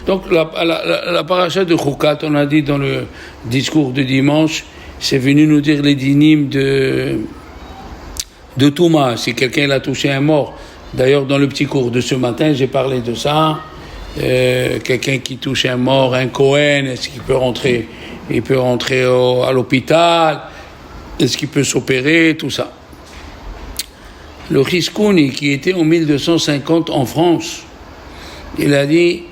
Donc la paracha de Chukat, on a dit dans le discours de dimanche, c'est venu nous dire les dynimes de Touma, si quelqu'un l'a touché un mort. D'ailleurs, dans le petit cours de ce matin, j'ai parlé de ça. Quelqu'un qui touche un mort, un Cohen, est-ce qu'il peut rentrer? Il peut rentrer à l'hôpital. Est-ce qu'il peut s'opérer? Tout ça. Le Chizkouni, qui était en 1250 en France, il a dit,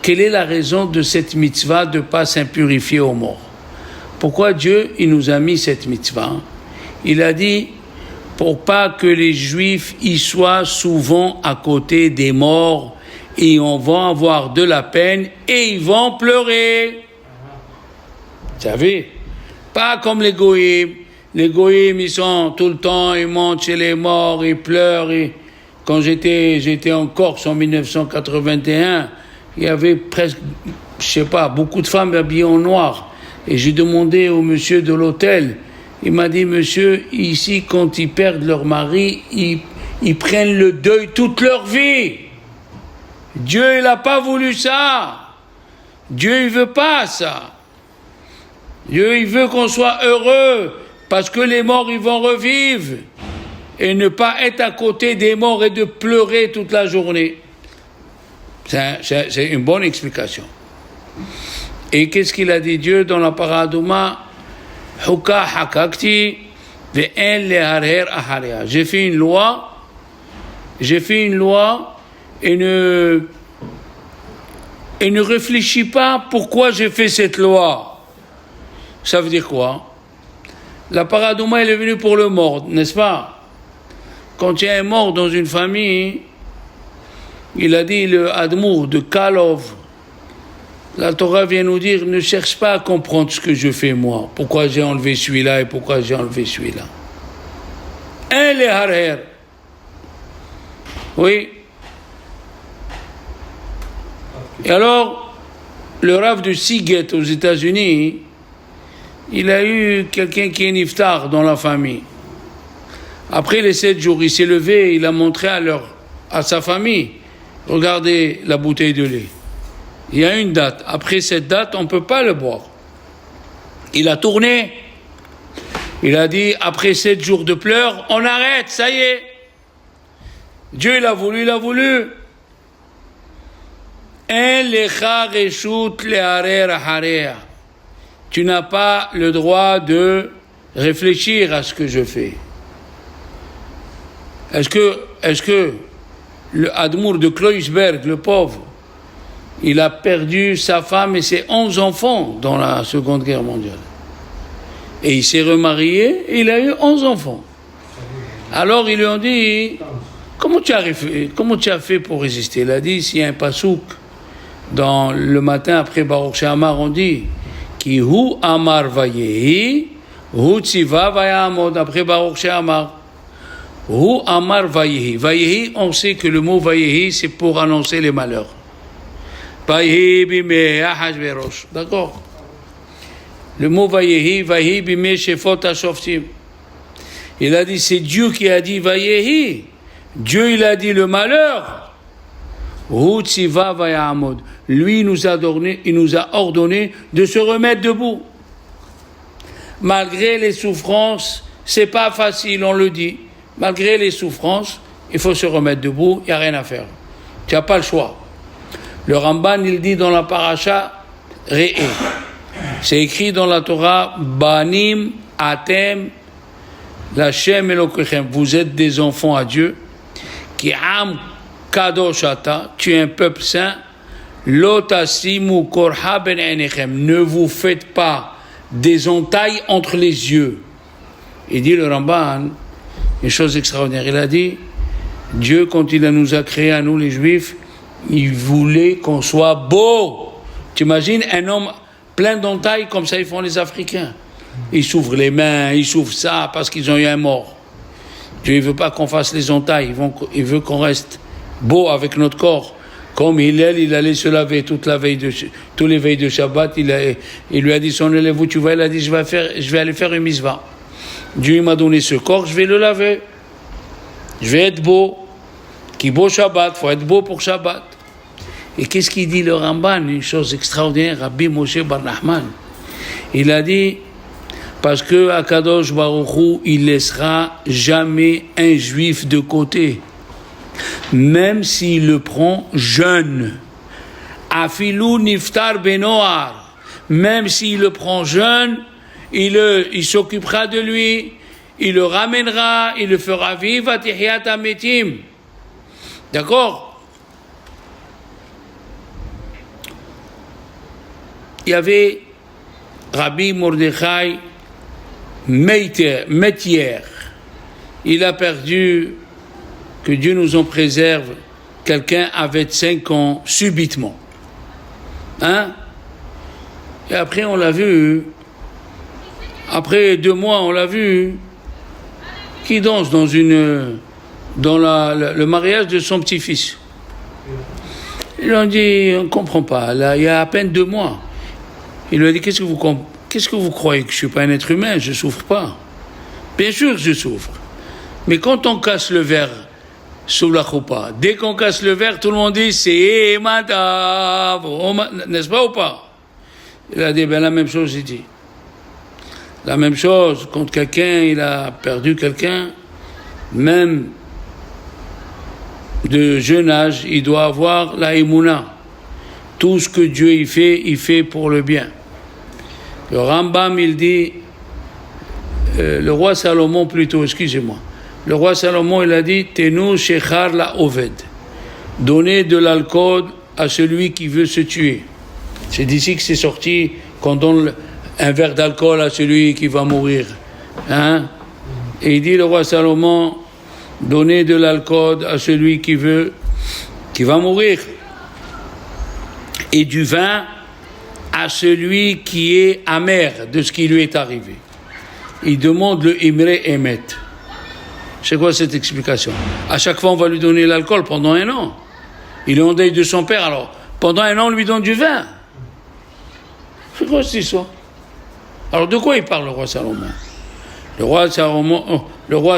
quelle est la raison de cette mitzvah de ne pas s'impurifier aux morts? Pourquoi Dieu, il nous a mis cette mitzvah? Il a dit, pour pas que les Juifs y soient souvent à côté des morts, et on va avoir de la peine, et ils vont pleurer. Vous savez? Pas comme les goïms. Les goïms, ils sont tout le temps, ils montent chez les morts, ils pleurent. Quand j'étais en Corse en 1981, il y avait presque, je sais pas, beaucoup de femmes habillées en noir. Et j'ai demandé au monsieur de l'hôtel, il m'a dit, monsieur, ici, quand ils perdent leur mari, ils prennent le deuil toute leur vie. Dieu, il n'a pas voulu ça. Dieu, il veut pas ça. Dieu, il veut qu'on soit heureux, parce que les morts, ils vont revivre. Et ne pas être à côté des morts et de pleurer toute la journée. C'est une bonne explication. Et qu'est-ce qu'il a dit Dieu dans la Paradouma? Huka hakakti ve'en leharher aharia. J'ai fait une loi et ne réfléchis pas pourquoi j'ai fait cette loi. Ça veut dire quoi? La Paradouma, elle est venue pour le mort, n'est-ce pas? Quand il y a un mort dans une famille, il a dit le Admour de Kalov, la Torah vient nous dire, ne cherche pas à comprendre ce que je fais moi, pourquoi j'ai enlevé celui-là et pourquoi j'ai enlevé celui-là. Un les harer. Oui. Et alors, le Rav de Seagate aux États-Unis, il a eu quelqu'un qui est niftar dans la famille. Après les 7 jours, il s'est levé, il a montré à sa famille, regardez la bouteille de lait. Il y a une date. Après cette date, on ne peut pas le boire. Il a tourné. Il a dit, après 7 jours de pleurs, on arrête, ça y est. Dieu, il a voulu. Tu n'as pas le droit de réfléchir à ce que je fais. Est-ce que le Admour de Kreuzberg, le pauvre, il a perdu sa femme et ses 11 enfants dans la Seconde Guerre mondiale. Et il s'est remarié et il a eu 11 enfants. Alors ils lui ont dit, comment tu as fait pour résister? Il a dit, s'il y a un pasouk, dans le matin après Baruch She'amar, on dit, Ki hu amar vayehi, hu tziva vayamod, après Baruch She'amar. Hu amar vayehi. Vayehi, on sait que le mot vayehi, c'est pour annoncer les malheurs. Vayehi bimeh Ahashverosh. D'accord? Le mot vayehi bimeh shefot hashoftim. Il a dit, c'est Dieu qui a dit vayehi. Dieu, il a dit le malheur. Hu tziva vayamod. Lui, il nous a ordonné de se remettre debout. Malgré les souffrances, c'est pas facile, on le dit. Malgré les souffrances, il faut se remettre debout, il n'y a rien à faire. Tu n'as pas le choix. Le Ramban, il dit dans la paracha, Re'e. C'est écrit dans la Torah, Banim atem l'Hashem Elokechem. Vous êtes des enfants à Dieu. Ki am kadosh ata, tu es un peuple saint. Lo tasimu korha ben einechem. Ne vous faites pas des entailles entre les yeux. Il dit le Ramban, une chose extraordinaire. Il a dit, Dieu, quand il nous a créés à nous les Juifs, il voulait qu'on soit beau. Tu imagines un homme plein d'entailles comme ça, ils font les Africains. Ils s'ouvrent les mains, ils s'ouvrent ça parce qu'ils ont eu un mort. Dieu ne veut pas qu'on fasse les entailles, il veut qu'on reste beau avec notre corps. Comme il allait se laver tous les veilles de Shabbat, il lui a dit, son élève, où tu vas? Il a dit, je vais aller faire une mitzvah. Dieu m'a donné ce corps, je vais le laver. Je vais être beau. Qui beau Shabbat, il faut être beau pour Shabbat. Et qu'est-ce qu'il dit le Ramban? Une chose extraordinaire, Rabbi Moshe Bar Nachman. Il a dit, parce que Akadosh Baruch Hu, il laissera jamais un juif de côté, même s'il le prend jeune. Afilou niftar benoar, même s'il le prend jeune, il s'occupera de lui, il le ramènera, il le fera vivre à Tihyat HaMetim. D'accord? Il y avait Rabbi Mordechai Metier. Il a perdu, que Dieu nous en préserve, quelqu'un avait 5 ans subitement. Hein? Et après on l'a vu, après 2 mois on l'a vu, qui danse dans le mariage de son petit-fils. Ils lui ont dit, on ne comprend pas, là, il y a à peine 2 mois. Il lui a dit, qu'est-ce que vous croyez, que je ne suis pas un être humain, je ne souffre pas. Bien sûr je souffre. Mais quand on casse le verre sous la choupa, dès qu'on casse le verre, tout le monde dit, c'est madav, n'est-ce pas ou pas? Il a dit, la même chose, il dit. La même chose, quand quelqu'un, il a perdu quelqu'un, même de jeune âge, il doit avoir la émouna. Tout ce que Dieu il fait pour le bien. Le Rambam, il dit, le roi Salomon plutôt, excusez-moi, le roi Salomon, il a dit, Tenu shechar la oved, donner de l'alcool à celui qui veut se tuer. C'est d'ici que c'est sorti qu'on donne un verre d'alcool à celui qui va mourir. Hein? Et il dit, le roi Salomon, donner de l'alcool à celui qui va mourir. Et du vin à celui qui est amer de ce qui lui est arrivé. Il demande le Imre Emet. C'est quoi cette explication? À chaque fois, on va lui donner l'alcool pendant 1 an. Il est en deuil de son père, alors pendant 1 an, on lui donne du vin. C'est quoi cette histoire? Alors de quoi il parle, le roi Salomon? Le roi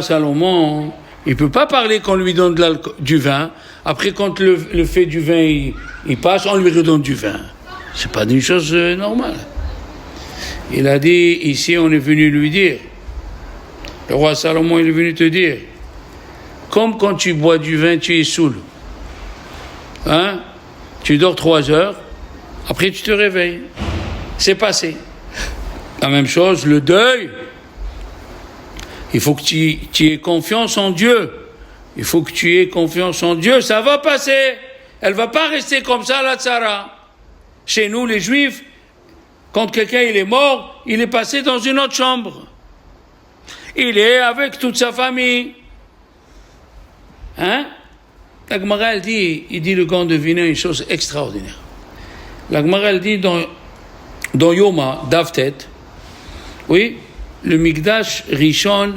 Salomon, il ne peut pas parler qu'on lui donne du vin. Après, quand le fait du vin, il passe, on lui redonne du vin. C'est pas une chose normale. Il a dit, ici, on est venu lui dire, le roi Salomon, il est venu te dire, comme quand tu bois du vin, tu es saoul. Hein? Tu dors 3 heures, après tu te réveilles. C'est passé. La même chose, le deuil, il faut que tu aies confiance en Dieu. Il faut que tu aies confiance en Dieu, ça va passer. Elle ne va pas rester comme ça, la tzara. Chez nous, les Juifs, quand quelqu'un il est mort, il est passé dans une autre chambre. Il est avec toute sa famille. Hein? La Gemara, elle dit, il dit le grand devinant une chose extraordinaire. La Gemara, elle dit dans Yoma, Davtet, oui, le Mikdash Rishon,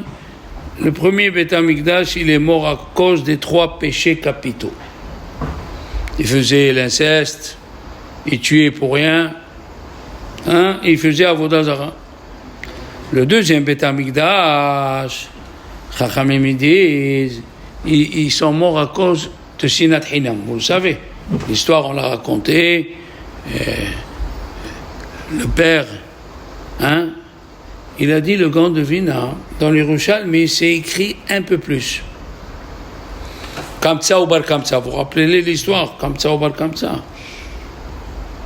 le premier Beth Amikdash, il est mort à cause des 3 péchés capitaux. Il faisait l'inceste, il tuait pour rien, hein, il faisait Avodah Zara. Le deuxième Beth Amikdash, Chachamim disent, ils sont morts à cause de Sinat Hinam. Vous le savez, l'histoire on l'a racontée. Le père, hein, il a dit le grand devina dans les Ruchal, mais c'est écrit un peu plus. Kamtsa ou Bar Kamtsa, vous rappelez l'histoire, Kamtsa ou Bar Kamtsa.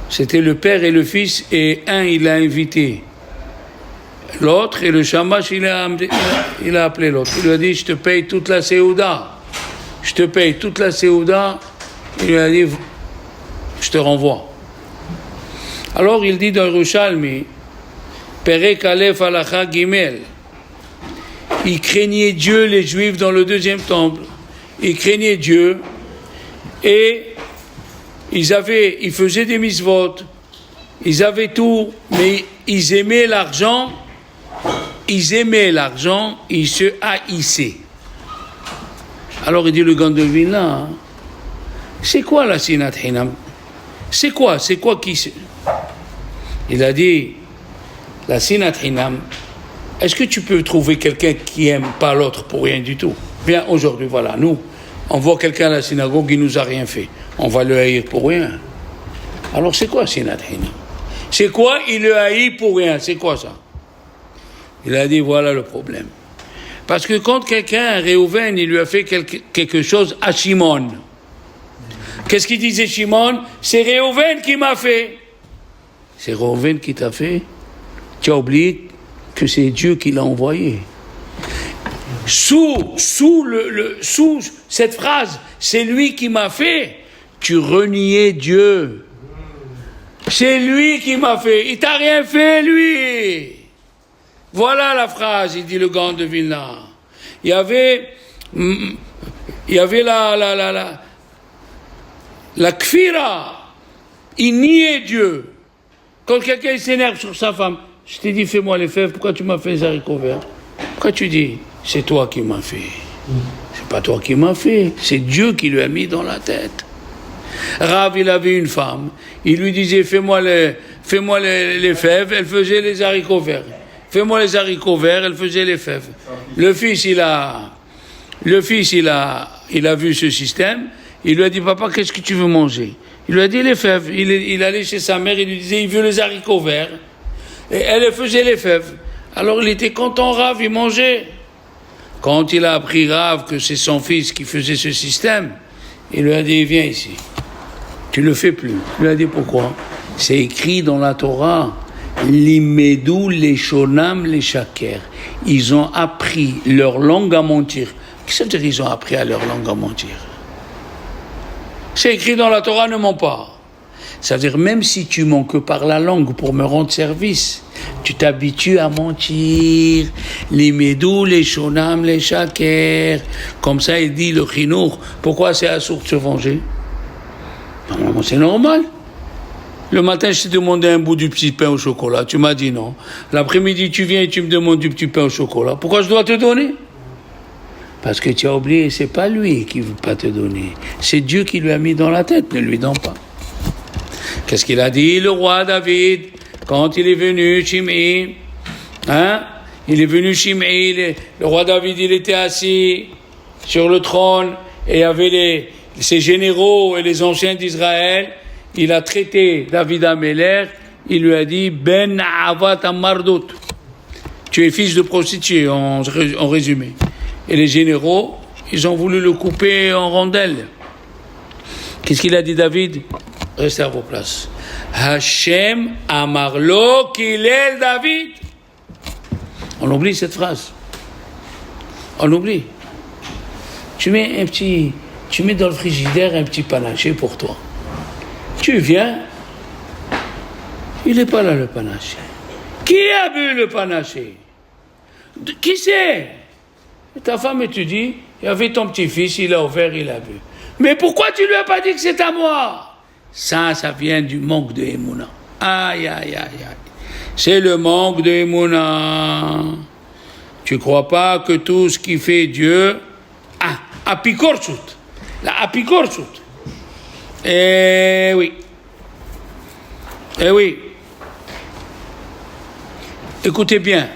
C'était le père et le fils, et un il a invité l'autre, et le Shamash il a appelé l'autre. Il lui a dit, je te paye toute la Séouda. Je te paye toute la Séouda. Il lui a dit, je te renvoie. Alors il dit dans Yerushalmi, Perek Aleph Halacha Gimel, ils craignaient Dieu, les Juifs, dans le 2e temple. Ils craignaient Dieu et ils faisaient des mitzvot, ils avaient tout, mais ils aimaient l'argent, ils se haïssaient. Alors il dit le Gandevina, c'est quoi la Sinat Hinam? C'est quoi qui... Il a dit, la Sinat Hinam, est-ce que tu peux trouver quelqu'un qui n'aime pas l'autre pour rien du tout? Bien, aujourd'hui, voilà, nous, on voit quelqu'un à la synagogue qui nous a rien fait, on va le haïr pour rien. Alors c'est quoi Sinat Hina? C'est quoi il le haït pour rien? C'est quoi ça? Il a dit voilà le problème. Parce que quand quelqu'un, Réhouven, il lui a fait quelque chose à Shimon, qu'est-ce qu'il disait Shimon? C'est Réhouven qui m'a fait. C'est Réhouven qui t'a fait? Tu as oublié que c'est Dieu qui l'a envoyé. Sous cette phrase, c'est lui qui m'a fait, tu reniais Dieu. C'est lui qui m'a fait. Il t'a rien fait, lui. Voilà la phrase, il dit le Gaon de Vilna. Il y avait la kfira. Il niait Dieu. Quand quelqu'un s'énerve sur sa femme, je t'ai dit fais-moi les fèves, pourquoi tu m'as fait les haricots verts? Pourquoi tu dis c'est toi qui m'as fait? C'est pas toi qui m'as fait, c'est Dieu qui lui a mis dans la tête. Rav, il avait une femme, il lui disait fais-moi les fèves, elle faisait les haricots verts. Fais-moi les haricots verts, elle faisait les fèves. Le fils, il a vu ce système, il lui a dit papa, qu'est-ce que tu veux manger? Il lui a dit les fèves. Il allait chez sa mère, il lui disait il veut les haricots verts. Et elle faisait les fèves. Alors il était content, Rav, il mangeait. Quand il a appris Rav que c'est son fils qui faisait ce système, il lui a dit viens ici. Tu le fais plus. Il lui a dit pourquoi? C'est écrit dans la Torah. Limedou les shonam les shaker. Ils ont appris leur langue à mentir. Qu'est-ce que ça veut dire ils ont appris à leur langue à mentir? C'est écrit dans la Torah, ne mens pas. Ça veut dire même si tu mens que par la langue pour me rendre service, tu t'habitues à mentir. Limedou les shonam les shaker. Comme ça il dit le chinour. Pourquoi c'est assourd de se venger? Normalement c'est normal. Le matin, je t'ai demandé un bout du petit pain au chocolat. Tu m'as dit non. L'après-midi, tu viens et tu me demandes du petit pain au chocolat. Pourquoi je dois te donner? Parce que tu as oublié, c'est pas lui qui ne veut pas te donner. C'est Dieu qui lui a mis dans la tête. Ne lui donne pas. Qu'est-ce qu'il a dit, le roi David, quand il est venu, Shimei? Il est venu, Shimei. Le roi David, il était assis sur le trône et il y avait ses généraux et les anciens d'Israël. Il a traité David Améler, il lui a dit Ben Avat Amardout. Tu es fils de prostituée, en résumé. Et les généraux, ils ont voulu le couper en rondelles. Qu'est-ce qu'il a dit David? Restez à vos places. Hachem Amarlo Kilel David. On oublie cette phrase. On oublie. Tu mets dans le frigidaire un petit panaché pour toi. Tu viens, il n'est pas là le panaché. Qui a bu le panaché? Qui c'est? Ta femme te dit, il y avait ton petit-fils, il a ouvert, il a bu. Mais pourquoi tu lui as pas dit que c'est à moi? Ça vient du manque de Emouna. Aïe, aïe, aïe, aïe. C'est le manque de Emouna. Tu crois pas que tout ce qui fait Dieu... Apikorsut. La Apikorsut. Eh oui. Écoutez bien,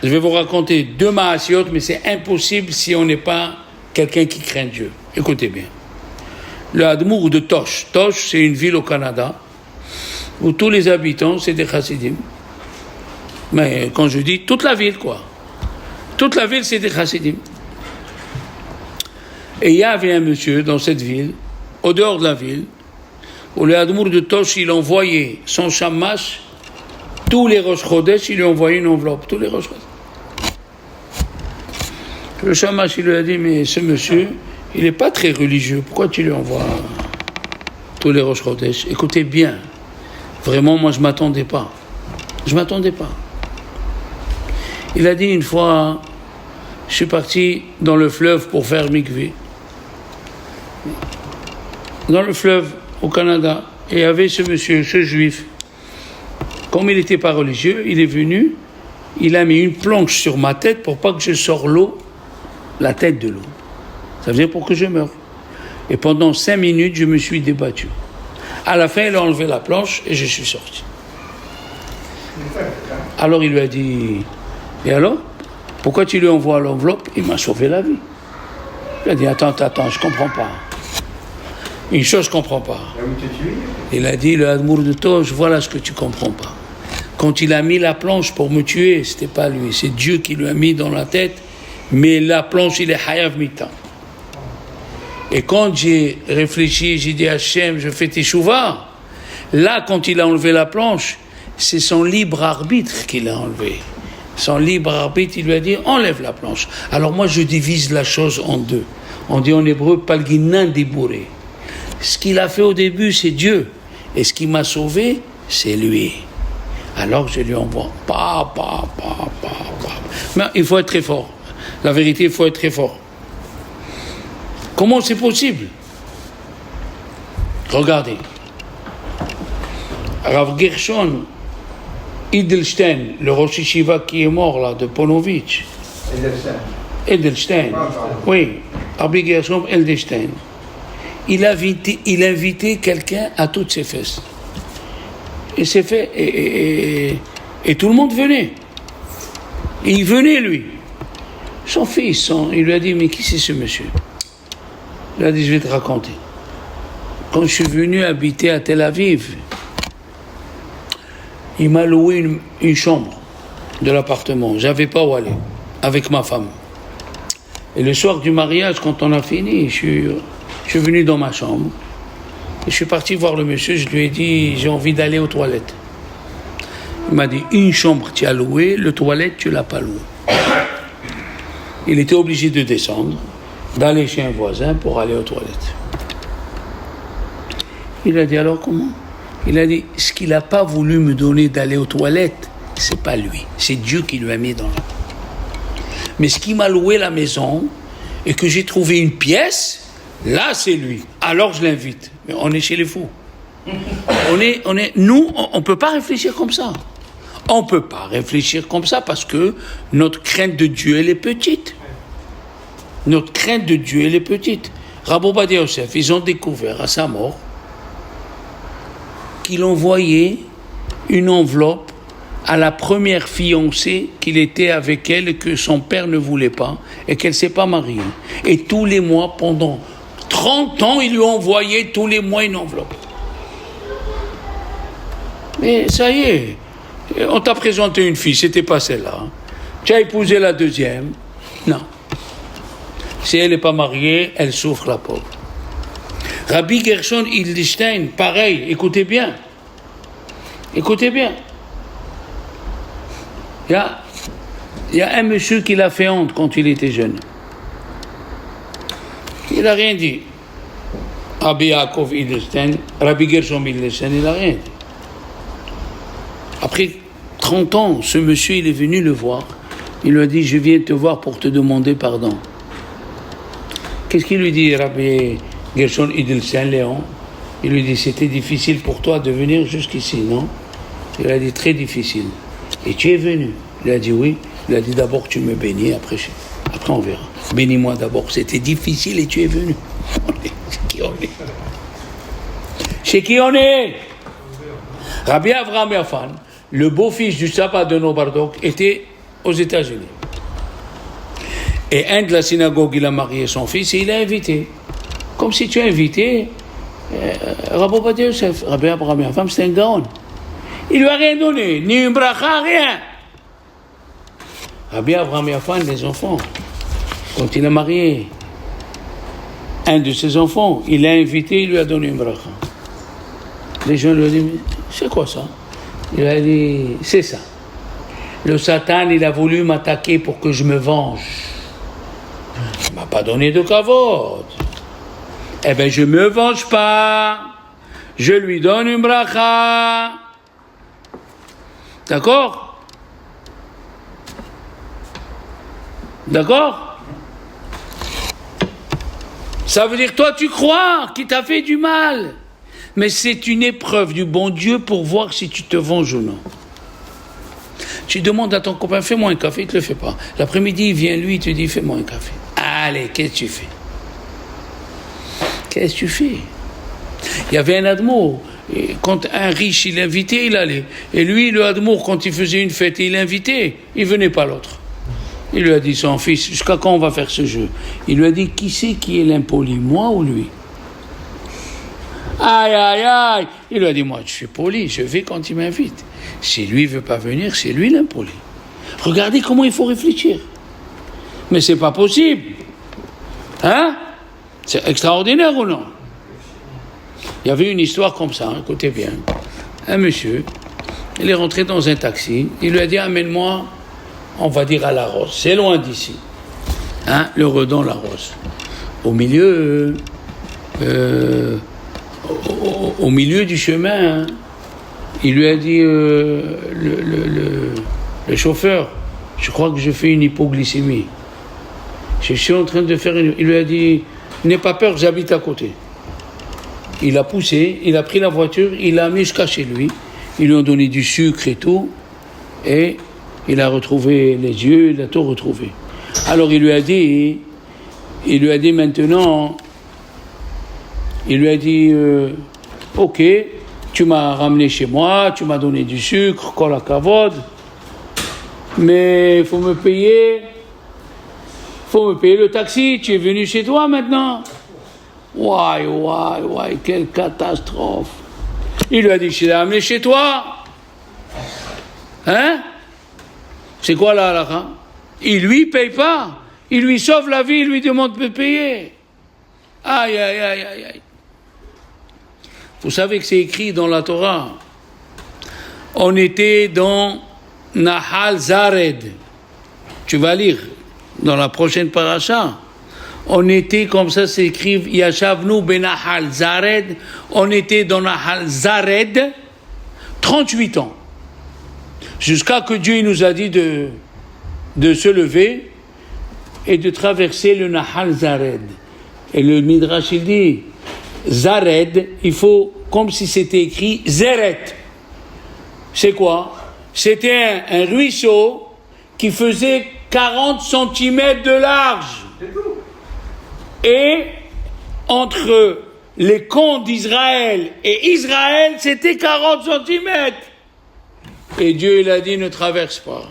je vais vous raconter 2 maasiot, mais c'est impossible si on n'est pas quelqu'un qui craint Dieu. Écoutez bien. Le Admour de Tosh. Tosh, c'est une ville au Canada où tous les habitants, c'est des chassidim. Mais quand je dis toute la ville, quoi. Toute la ville, c'est des chassidim. Et il y avait un monsieur dans cette ville, au dehors de la ville, où le Admour de Tosh, il envoyait son shamash, tous les Rosh Chodesh, il lui envoyait une enveloppe, tous les Rosh Chodesh. Le shamash, il lui a dit, mais ce monsieur, il n'est pas très religieux, pourquoi tu lui envoies tous les Rosh Chodesh? Écoutez bien, vraiment, moi, je ne m'attendais pas. Il a dit une fois, je suis parti dans le fleuve pour faire mikvé. Dans le fleuve, au Canada, et il y avait ce monsieur, ce juif. Comme il n'était pas religieux, il est venu, il a mis une planche sur ma tête pour pas que je sorte l'eau, la tête de l'eau. Ça veut dire pour que je meure. Et pendant 5 minutes, je me suis débattu. À la fin, il a enlevé la planche et je suis sorti. Alors il lui a dit, et alors? Pourquoi tu lui envoies l'enveloppe? Il m'a sauvé la vie. Il a dit, attends, je comprends pas. Une chose, je comprends pas. Il a dit, le Admour de Tosh, voilà ce que tu comprends pas. Quand il a mis la planche pour me tuer, c'était pas lui, c'est Dieu qui lui a mis dans la tête, mais la planche, il est Hayav Mita. Et quand j'ai réfléchi, j'ai dit, Hachem, je fais teshuva, là, quand il a enlevé la planche, c'est son libre arbitre qu'il a enlevé. Son libre arbitre, il lui a dit, enlève la planche. Alors moi, je divise la chose en deux. On dit en hébreu, palguinin débouré. Ce qu'il a fait au début, c'est Dieu. Et ce qui m'a sauvé, c'est lui. Alors je lui envoie. Mais il faut être très fort. La vérité, il faut être très fort. Comment c'est possible? Regardez. Rav Gershon Edelstein, le Rosh Yeshiva qui est mort là, de Ponovitch. Edelstein. Oui. Rabbi Gershon Edelstein. Il a invité quelqu'un à toutes ses fesses. Et c'est fait. Et tout le monde venait. Et il venait, lui. Son fils, il lui a dit, mais qui c'est ce monsieur? Il a dit, je vais te raconter. Quand je suis venu habiter à Tel Aviv, il m'a loué une chambre de l'appartement. J'avais pas où aller, avec ma femme. Et le soir du mariage, quand on a fini, je suis venu dans ma chambre. Et je suis parti voir le monsieur, je lui ai dit, j'ai envie d'aller aux toilettes. Il m'a dit, une chambre tu as loué, le toilette tu l'as pas loué. Il était obligé de descendre, d'aller chez un voisin pour aller aux toilettes. Il a dit, alors comment? Il a dit, ce qu'il n'a pas voulu me donner d'aller aux toilettes, c'est pas lui, c'est Dieu qui lui a mis dans la... Mais ce qui m'a loué la maison, et que j'ai trouvé une pièce, là c'est lui. Alors je l'invite. Mais on est chez les fous. Nous, on ne peut pas réfléchir comme ça. On ne peut pas réfléchir comme ça parce que notre crainte de Dieu, elle est petite. Notre crainte de Dieu, elle est petite. Rabbi Ovadia Yosef, ils ont découvert à sa mort qu'il envoyait une enveloppe à la première fiancée qu'il était avec elle et que son père ne voulait pas et qu'elle ne s'est pas mariée. Et tous les mois, pendant 30 ans, il lui envoyait tous les mois une enveloppe. Mais ça y est, on t'a présenté une fille, c'était pas celle-là. Tu as épousé la deuxième. Non. Si elle n'est pas mariée, elle souffre, la pauvre. Rabbi Gershon Edelstein, pareil, écoutez bien. Écoutez bien. Il y a un monsieur qui l'a fait honte quand il était jeune. Il n'a rien dit. Rabbi Yaakov Edelstein, Rabbi Gershon Edelstein, il n'a rien dit. Après 30 ans, ce monsieur, il est venu le voir. Il lui a dit, je viens te voir pour te demander pardon. Qu'est-ce qu'il lui dit, Rabbi Gershon Edelstein, Léon? Il lui dit, c'était difficile pour toi de venir jusqu'ici, non? Il a dit, très difficile. Et tu es venu? Il a dit, oui. Il a dit, d'abord tu me bénis, après on verra. Bénis-moi d'abord, c'était difficile et tu es venu. Chez qui on est? Chez qui on est? Rabbi Avraham Yafan, le beau-fils du Sabbat de Nobardok, était aux États-Unis. Et un de la synagogue, il a marié son fils et il l'a invité. Comme si tu as invité Rabbi Ovadia Yosef. Rabbi Avraham Yafan, c'était un gaon. Il lui a rien donné, ni une bracha, rien. Rabbi Avraham Yafan, les enfants, quand il a marié un de ses enfants, il l'a invité, il lui a donné une bracha. Les gens lui ont dit, mais c'est quoi ça? Il a dit, c'est ça. Le Satan, il a voulu m'attaquer pour que je me venge. Il ne m'a pas donné de kavod. Eh bien, je ne me venge pas. Je lui donne une bracha. D'accord? D'accord? Ça veut dire, toi, tu crois qu'il t'a fait du mal. Mais c'est une épreuve du bon Dieu pour voir si tu te venges ou non. Tu demandes à ton copain, fais-moi un café, il ne te le fait pas. L'après-midi, il vient lui, il te dit, fais-moi un café. Allez, qu'est-ce que tu fais? Qu'est-ce que tu fais? Il y avait un admour. Et quand un riche, il l'invitait, il allait. Et lui, le admour, quand il faisait une fête et il l'invitait, il ne venait pas l'autre. Il lui a dit, son fils, jusqu'à quand on va faire ce jeu? Il lui a dit, qui c'est qui est l'impoli, moi ou lui? Aïe, aïe, aïe. Il lui a dit, moi, je suis poli, je vais quand il m'invite. Si lui ne veut pas venir, c'est lui l'impoli. Regardez comment il faut réfléchir. Mais c'est pas possible. Hein? C'est extraordinaire ou non? Il y avait une histoire comme ça, écoutez bien. Un monsieur, il est rentré dans un taxi, il lui a dit, amène-moi, on va dire à La Rose, c'est loin d'ici. Hein? Le Redon, La Rose. Au milieu du chemin, hein, il lui a dit, le chauffeur, je crois que je fais une hypoglycémie. Je suis en train de faire une... Il lui a dit, n'aie pas peur, j'habite à côté. Il a poussé, il a pris la voiture, il l'a amené jusqu'à chez lui. Ils lui ont donné du sucre et tout. Et il a retrouvé les yeux, il a tout retrouvé. Alors il lui a dit maintenant, il lui a dit, ok, tu m'as ramené chez moi, tu m'as donné du sucre, kol hakavod, mais il faut me payer le taxi, tu es venu chez toi maintenant. Ouai, quelle catastrophe. Il lui a dit, je l'ai amené chez toi. Hein? C'est quoi là, là? Il lui paye pas. Il lui sauve la vie, il lui demande de payer. Aïe. Vous savez que c'est écrit dans la Torah. On était dans Nahal Zared. Tu vas lire dans la prochaine paracha. On était, comme ça s'écrit, Yashavnu benahal Zared. On était dans Nahal Zared 38 ans. Jusqu'à que Dieu nous a dit de se lever et de traverser le Nahal Zared. Et le Midrash, il dit, Zared, il faut, comme si c'était écrit, Zeret. C'est quoi? C'était un ruisseau qui faisait 40 cm de large. Et entre les camps d'Israël et Israël, c'était 40 cm. Et Dieu, il a dit, ne traverse pas.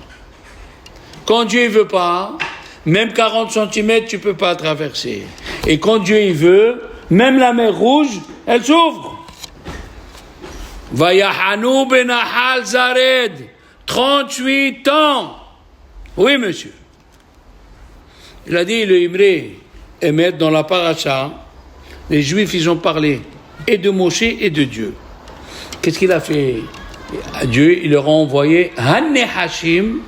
Quand Dieu ne veut pas, même 40 cm, tu ne peux pas traverser. Et quand Dieu il veut, même la mer Rouge, elle s'ouvre. Vayahanu benahal Zared, 38 ans. Oui, monsieur. Il a dit, le Imré, Emet, dans la paracha, les Juifs, ils ont parlé et de Moshe et de Dieu. Qu'est-ce qu'il a fait? Dieu, il leur a envoyé Han-Nehashim,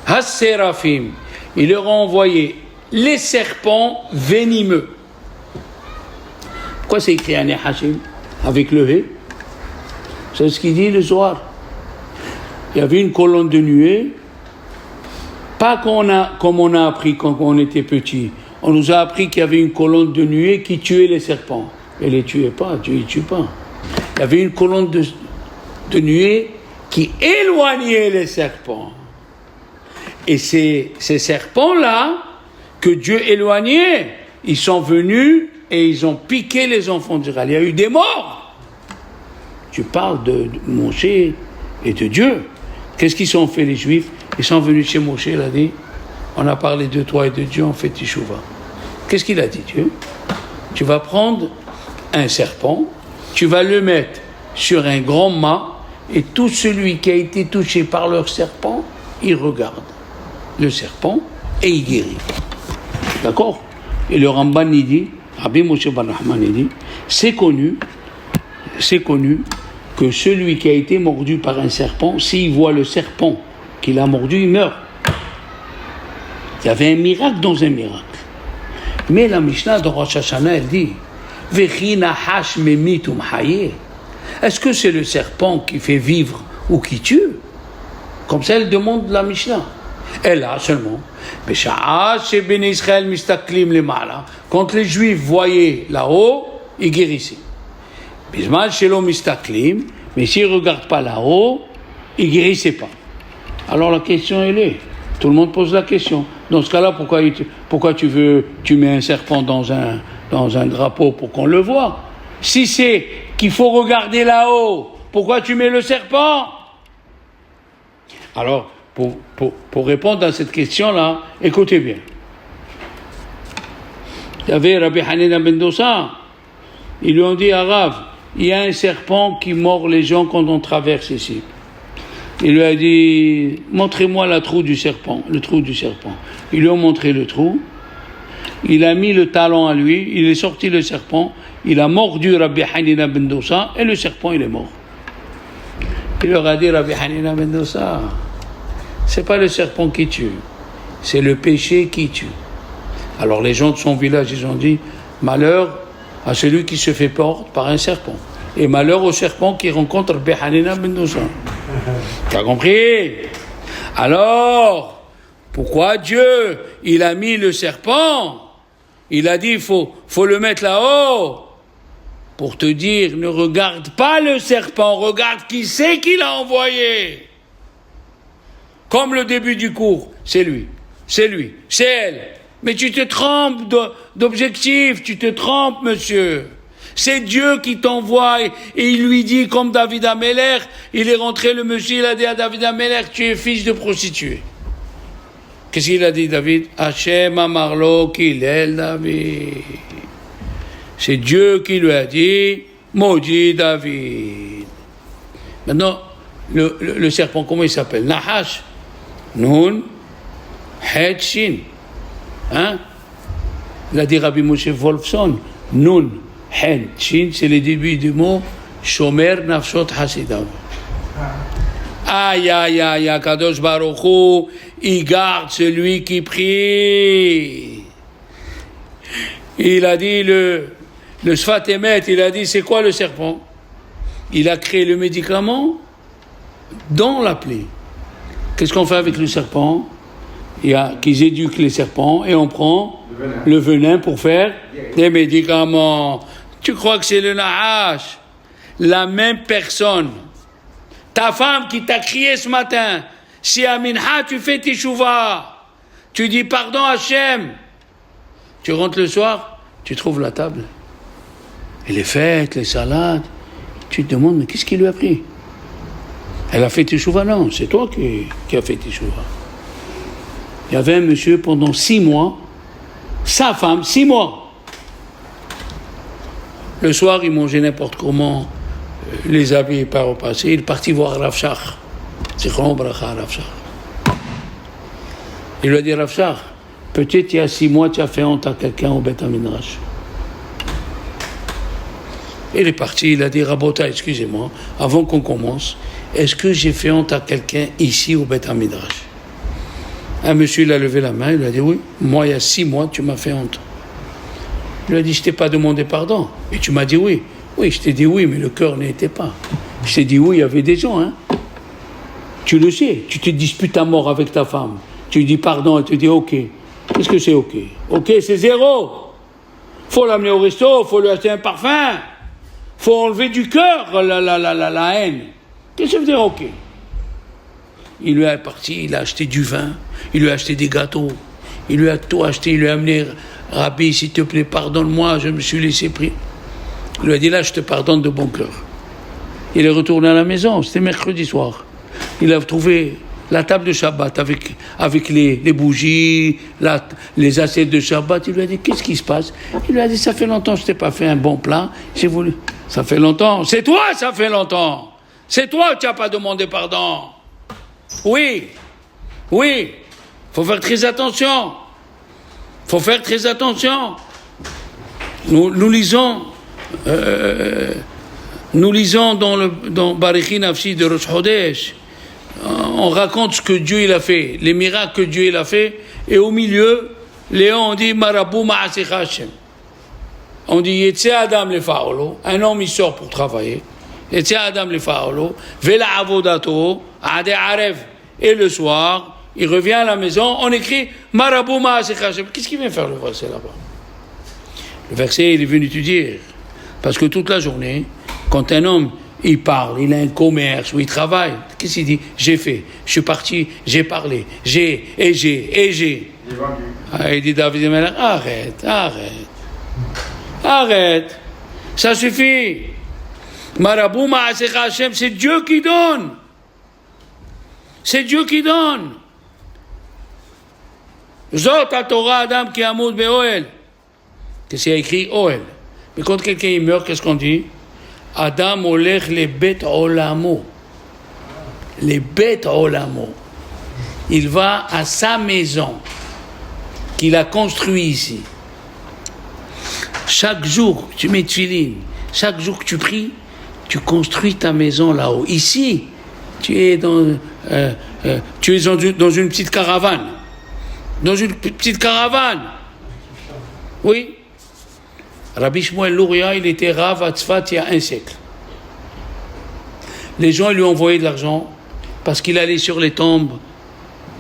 Has-Sérafim. Il leur a envoyé les serpents venimeux. Pourquoi c'est écrit Han-Nehashim avec le He? C'est ce qu'il dit le soir. Il y avait une colonne de nuée, pas comme on a appris quand on était petit. On nous a appris qu'il y avait une colonne de nuée qui tuait les serpents. Elle ne les tuait pas, Dieu ne les tue pas. Il y avait une colonne de nuée qui éloignait les serpents. Et ces serpents-là, que Dieu éloignait, ils sont venus et ils ont piqué les enfants d'Israël. Il y a eu des morts. Tu parles de Moshe et de Dieu. Qu'est-ce qu'ils ont fait les Juifs? Ils sont venus chez Moshe, il a dit, on a parlé de toi et de Dieu, on fait Teshuvah. Qu'est-ce qu'il a dit, Dieu? Tu vas prendre un serpent, tu vas le mettre sur un grand mât, et tout celui qui a été touché par le serpent, il regarde le serpent et il guérit. D'accord? Et le Ramban, il dit, Rabbi Moshe bar Nachman, il dit, c'est connu que celui qui a été mordu par un serpent, s'il voit le serpent qu'il a mordu, il meurt. Il y avait un miracle dans un miracle. Mais la Mishnah de Rosh Hashanah, elle dit, Vechi nahash memitum haye. Est-ce que c'est le serpent qui fait vivre ou qui tue? Comme ça, elle demande la Mishnah. Elle a seulement. Quand les Juifs voyaient là-haut, ils guérissaient. Mais s'ils ne regardent pas là-haut, ils ne guérissaient pas. Alors la question, elle est. Tout le monde pose la question. Dans ce cas-là, pourquoi tu mets un serpent dans un drapeau pour qu'on le voit? Si c'est qu'il faut regarder là-haut, pourquoi tu mets le serpent? Alors, pour répondre à cette question-là, écoutez bien. Il y avait Rabbi Hanina ben Dosa, ils lui ont dit, Arav, il y a un serpent qui mord les gens quand on traverse ici. Il lui a dit, montrez-moi le trou du serpent. Ils lui ont montré le trou. Il a mis le talon à lui, il est sorti le serpent, il a mordu Rabbi Hanina ben Dosa et le serpent il est mort. Il leur a dit, Rabbi Hanina ben Dosa, c'est pas le serpent qui tue, c'est le péché qui tue. Alors les gens de son village, ils ont dit, malheur à celui qui se fait porte par un serpent. Et malheur au serpent qui rencontre Rabbi Hanina ben Dosa. Tu as compris? Alors, pourquoi Dieu, il a mis le serpent? Il a dit, il faut le mettre là-haut. Pour te dire, ne regarde pas le serpent, regarde qui c'est qui l'a envoyé. Comme le début du cours, c'est lui, c'est elle. Mais tu te trompes d'objectif, tu te trompes, monsieur. C'est Dieu qui t'envoie et il lui dit, comme David Ameller, il est rentré, le monsieur, il a dit à David Ameller, tu es fils de prostituée. Qu'est-ce qu'il a dit, David? Hachem amarlo kilel David. C'est Dieu qui lui a dit, maudit David. Maintenant, le serpent, comment il s'appelle? Nahash. Nun, Het, Shin. Hein? Il a dit Rabbi Moshe Wolfson. Nun, Het, Shin, c'est le début du mot Shomer Nafshot Hasidav. Aïe, aïe, aïe, Kadosh Baruch Hu, il garde celui qui prie. Il a dit le Sfat Emet, il a dit c'est quoi le serpent? Il a créé le médicament dans la plaie. Qu'est-ce qu'on fait avec le serpent? Il y a qu'ils éduquent les serpents et on prend le venin pour faire des médicaments. Tu crois que c'est le Nahash? La même personne. Ta femme qui t'a crié ce matin, si à Minha tu fais teshuva, tu dis pardon Hachem, tu rentres le soir, tu trouves la table. Et les fêtes, les salades, tu te demandes, mais qu'est-ce qui lui a pris? Elle a fait teshuva? Non, c'est toi qui as fait teshuva. Il y avait un monsieur pendant 6 mois, sa femme, 6 mois. Le soir, il mangeait n'importe comment, les habits par au passé, il est parti voir Rav Shach. Zichron bracha Rav Shach. Il lui a dit, Rav Shach, peut-être il y a 6 mois, tu as fait honte à quelqu'un au Beth Midrash. Il est parti, il a dit, Rabota, excusez-moi, avant qu'on commence, est-ce que j'ai fait honte à quelqu'un ici au Beth Midrash? Un monsieur, il a levé la main, il lui a dit, oui, moi, il y a 6 mois, tu m'as fait honte. Il lui a dit, je t'ai pas demandé pardon. Et tu m'as dit oui. Oui, je t'ai dit oui, mais le cœur n'y était pas. Je t'ai dit oui, il y avait des gens, hein. Tu le sais, tu te disputes à mort avec ta femme. Tu lui dis pardon, elle te dit ok. Qu'est-ce que c'est ok? Ok, c'est 0. Faut l'amener au resto, faut lui acheter un parfum. Faut enlever du cœur la haine. Qu'est-ce que ça veut dire ok? Il lui est parti, il a acheté du vin, il lui a acheté des gâteaux, il lui a tout acheté, il lui a amené, Rabbi, s'il te plaît, pardonne-moi, je me suis laissé pris. Il lui a dit, là, je te pardonne de bon cœur. Il est retourné à la maison, c'était mercredi soir. Il a trouvé la table de Shabbat avec les bougies, les assiettes de Shabbat. Il lui a dit, qu'est-ce qui se passe? Il lui a dit, ça fait longtemps que je t'ai pas fait un bon plat, j'ai voulu. Ça fait longtemps. C'est toi, ça fait longtemps. C'est toi qui n'as pas demandé pardon. Oui. Faut faire très attention. Nous lisons dans Barichi Nafshi de Rosh Chodesh, on raconte ce que Dieu il a fait, les miracles que Dieu il a fait, et au milieu, Léon on dit Marabou Ma'asecha Hashem. On dit Yetze Adam le Faolo, un homme il sort pour travailler, Yetze Adam le Faolo, Vela Avodato, Ade Arev, et le soir, il revient à la maison, on écrit Marabou Ma'asecha Hashem. Qu'est-ce qu'il vient faire le verset là-bas? Le verset, il est venu te dire, parce que toute la journée, quand un homme, il parle, il a un commerce, ou il travaille, qu'est-ce qu'il dit? J'ai fait, je suis parti, j'ai parlé, j'ai. Ah, il dit David, arrête, ça suffit. Marabou Ma'asecha Hashem, c'est Dieu qui donne. C'est Dieu qui donne. Zot Torah Adam qui amoud be'oel. Qu'est-ce qu'il y a écrit Oel. Mais quand quelqu'un meurt, qu'est-ce qu'on dit? Adam olech les bêtes olamo. Les bêtes olamo. Il va à sa maison qu'il a construite ici. Chaque jour que tu mets tefilin, chaque jour que tu pries, tu construis ta maison là-haut. Ici, tu es dans une petite caravane. Dans une petite caravane. Oui. Rabbi Shmuel Luria, il était Rav à Tzfat il y a un siècle. Les gens lui ont envoyé de l'argent parce qu'il allait sur les tombes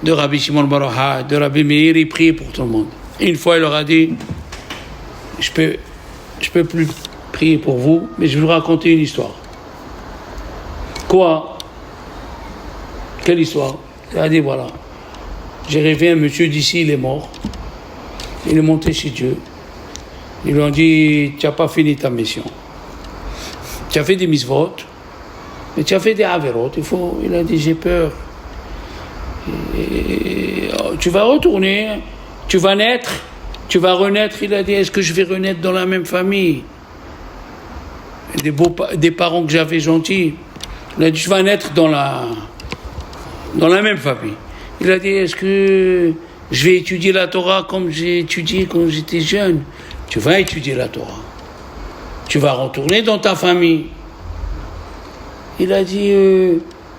de Rabbi Shimon bar Yochai, de Rabbi Meir, il priait pour tout le monde. Et une fois, il leur a dit, je peux plus prier pour vous, mais je vais vous raconter une histoire. Quoi? Quelle histoire? Il a dit, voilà, j'ai rêvé un monsieur d'ici, il est mort. Il est monté chez Dieu. Ils lui ont dit, tu n'as pas fini ta mission. Tu as fait des misvot, mais tu as fait des averot. Il a dit, j'ai peur. Tu vas retourner, tu vas naître, tu vas renaître. Il a dit, est-ce que je vais renaître dans la même famille? Des parents que j'avais gentils. Il a dit, je vais naître dans la même famille. Il a dit, est-ce que je vais étudier la Torah comme j'ai étudié quand j'étais jeune? Tu vas étudier la Torah. Tu vas retourner dans ta famille. Il a dit,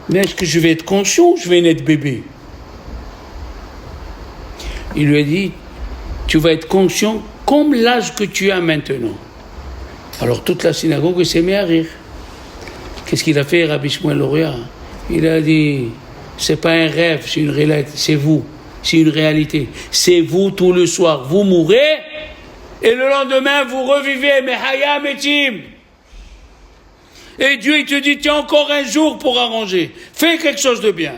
mais est-ce que je vais être conscient ou je vais naître bébé? Il lui a dit, tu vas être conscient comme l'âge que tu as maintenant. Alors toute la synagogue s'est mise à rire. Qu'est-ce qu'il a fait, Rabbi Shmuel Luria? Il a dit, c'est pas un rêve, c'est une réalité, c'est vous, c'est une réalité. C'est vous tout le soir, vous mourrez, et le lendemain vous revivez, mais Hayam Etim. Et Dieu, il te dit, tu as encore un jour pour arranger. Fais quelque chose de bien.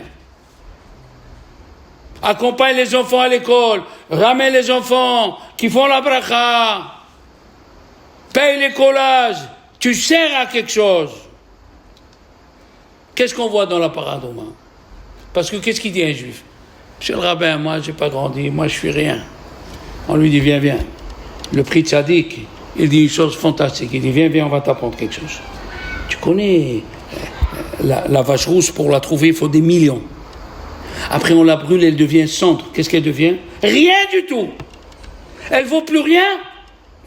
Accompagne les enfants à l'école, ramène les enfants qui font la bracha, paye les collages, tu sers à quelque chose. Qu'est-ce qu'on voit dans la paradoma? Parce que qu'est-ce qu'il dit un juif? Monsieur le rabbin, moi j'ai pas grandi, moi je suis rien. On lui dit viens. Le prix tzaddik, il dit une chose fantastique, il dit viens, on va t'apprendre quelque chose. Tu connais la vache rousse, pour la trouver il faut des millions. Après on la brûle, elle devient cendre. Qu'est-ce qu'elle devient? Rien du tout. Elle vaut plus rien.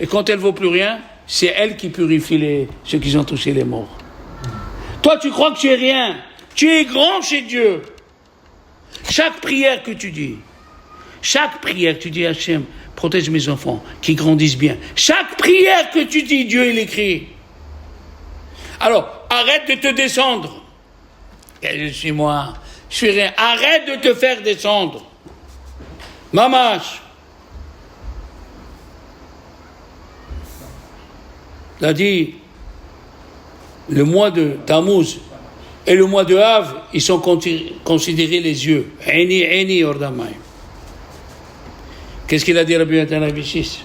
Et quand elle vaut plus rien, c'est elle qui purifie ceux qui ont touché les morts. Toi tu crois que tu es rien. Tu es grand chez Dieu. Chaque prière que tu dis, Hachem, protège mes enfants, qu'ils grandissent bien. Chaque prière que tu dis, Dieu il écrit. Alors, arrête de te descendre. Je suis moi, je suis rien. Arrête de te faire descendre. Mamash. Il a dit, le mois de Tammuz et le mois de Av, ils sont considérés les yeux. Eni ordamay. Qu'est-ce qu'il a dit Rabbi Natan Rabbi Shis?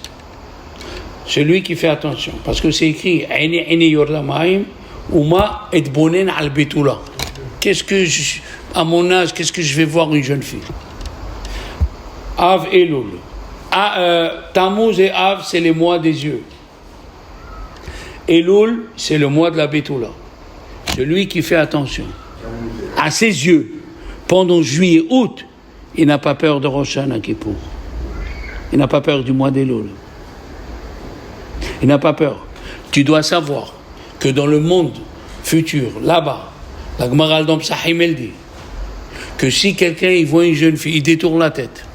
Celui qui fait attention, parce que c'est écrit Eni ordamay, Uma et bonen al betula. À mon âge, qu'est-ce que je vais voir une jeune fille? Av et Elul. Tammuz et Av, c'est les mois des yeux. Elul, c'est le mois de la betula. Celui qui fait attention à ses yeux pendant juillet, août, il n'a pas peur de Rosh Hashanah Kippour. Il n'a pas peur du mois d'Elul. Il n'a pas peur. Tu dois savoir que dans le monde futur, là-bas, la Gemara al-Dom Sahim elle dit que si quelqu'un il voit une jeune fille, il détourne la tête.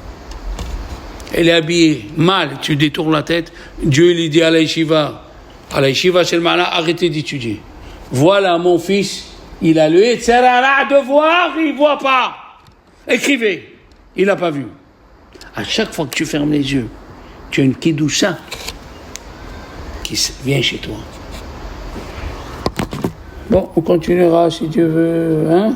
Elle est habillée mal, tu détournes la tête. Dieu lui dit à la yeshiva, c'est le malin, arrêtez d'étudier. Voilà mon fils, il a le Yetzerara de voir, il ne voit pas. Écrivez, il n'a pas vu. À chaque fois que tu fermes les yeux, tu as une Kedusha qui vient chez toi. Bon, on continuera si Dieu veut, hein?